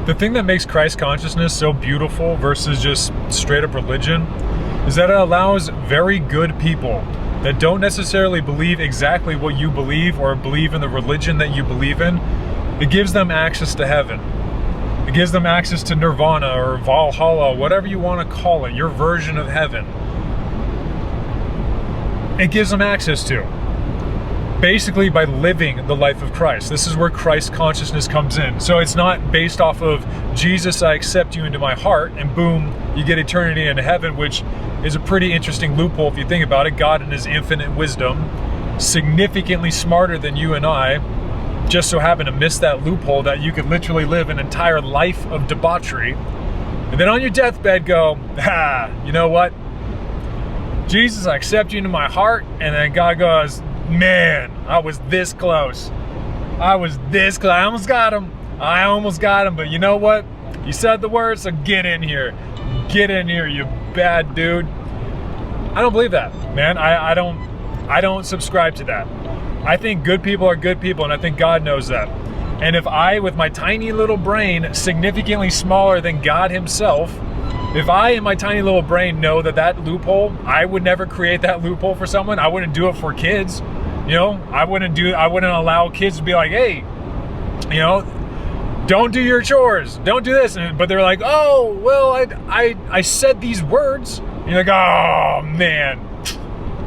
The thing that makes Christ consciousness so beautiful versus just straight up religion is that it allows very good people that don't necessarily believe exactly what you believe or believe in the religion that you believe in. It gives them access to heaven. It gives them access to nirvana or Valhalla, whatever you want to call it, your version of heaven. It gives them access to. Basically by living the life of Christ. This is where Christ consciousness comes in. So it's not based off of Jesus, I accept you into my heart, and boom, you get eternity in heaven, which is a pretty interesting loophole if you think about it. God in his infinite wisdom, significantly smarter than you and I, just so happen to miss that loophole that you could literally live an entire life of debauchery, and then on your deathbed go, you know what? Jesus, I accept you into my heart, and then God goes, man, I was this close. I was this close. I almost got him. But you know what? You said the word, so get in here. Get in here, you bad dude. I don't believe that, man. I don't subscribe to that. I think good people are good people, and I think God knows that. And if I, with my tiny little brain, significantly smaller than God himself, if I in my tiny little brain know that loophole, I would never create that loophole for someone. I wouldn't do it for kids. You know, I wouldn't allow kids to be like, hey, you know, don't do your chores, don't do this. But they're like, oh, well, I said these words. And you're like, oh man,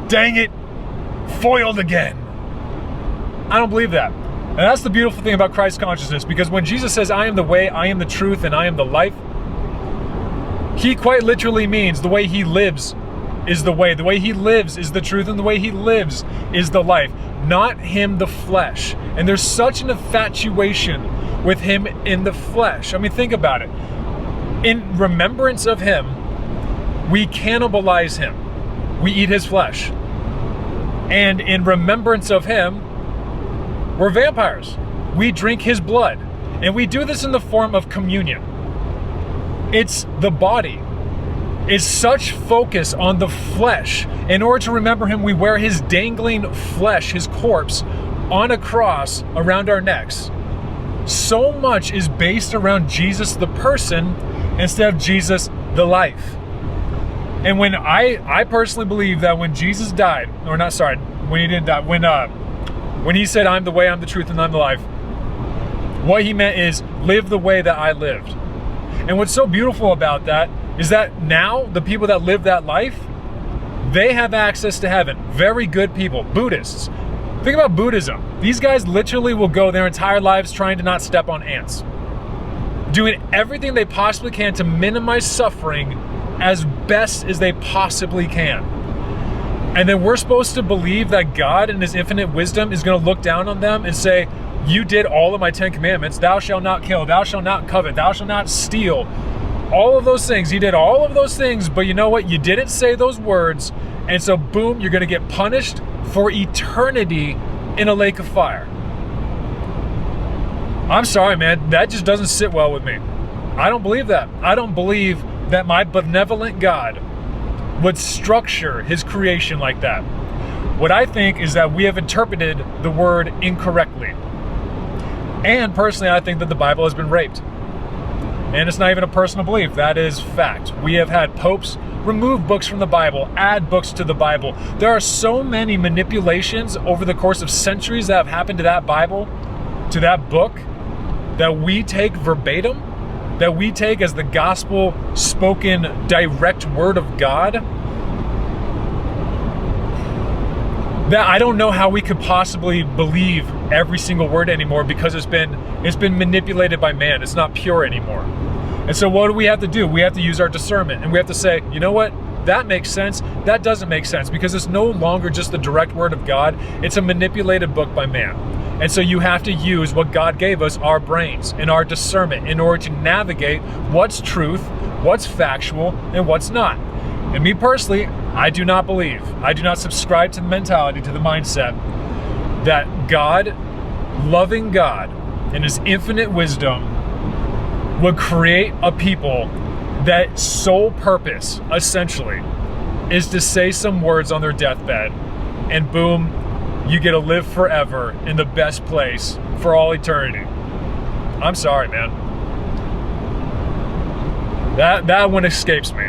dang it, foiled again. I don't believe that. And that's the beautiful thing about Christ consciousness, because when Jesus says, I am the way, I am the truth, and I am the life, he quite literally means the way he lives is the way he lives is the truth, and the way he lives is the life, not him the flesh. And there's such an infatuation with him in the flesh. I mean, think about it. In remembrance of him, we cannibalize him. We eat his flesh. And in remembrance of him, we're vampires. We drink his blood. And we do this in the form of communion. It's the body. Is such focus on the flesh. In order to remember him, we wear his dangling flesh, his corpse, on a cross around our necks. So much is based around Jesus the person instead of Jesus the life. And when I personally believe that when Jesus died, or not, sorry, when he didn't die, when he said, I'm the way, I'm the truth, and I'm the life, what he meant is live the way that I lived. And what's so beautiful about that is that now the people that live that life, they have access to heaven. Very good people. Buddhists. Think about Buddhism. These guys literally will go their entire lives trying to not step on ants. Doing everything they possibly can to minimize suffering as best as they possibly can. And then we're supposed to believe that God in his infinite wisdom is going to look down on them and say, you did all of my 10 commandments. Thou shalt not kill. Thou shalt not covet. Thou shalt not steal. All of those things. You did all of those things, but you know what? You didn't say those words. And so boom, you're going to get punished for eternity in a lake of fire. I'm sorry, man. That just doesn't sit well with me. I don't believe that. I don't believe that my benevolent God would structure his creation like that. What I think is that we have interpreted the word incorrectly. And personally, I think that the Bible has been raped. And it's not even a personal belief. That is fact. We have had popes remove books from the Bible, add books to the Bible. There are so many manipulations over the course of centuries that have happened to that Bible, to that book, that we take verbatim, that we take as the gospel spoken direct word of God, that I don't know how we could possibly believe every single word anymore, because it's been manipulated by man. It's not pure anymore. And so what do we have to do? We have to use our discernment, and we have to say, you know what? That makes sense. That doesn't make sense, because it's no longer just the direct word of God. It's a manipulated book by man. And so you have to use what God gave us, our brains and our discernment, in order to navigate what's truth, what's factual, and what's not. And me personally, I do not subscribe to the mentality, to the mindset that God, loving God, in his infinite wisdom, would create a people that sole purpose, essentially, is to say some words on their deathbed, and boom, you get to live forever in the best place for all eternity. I'm sorry, man. That one escapes me.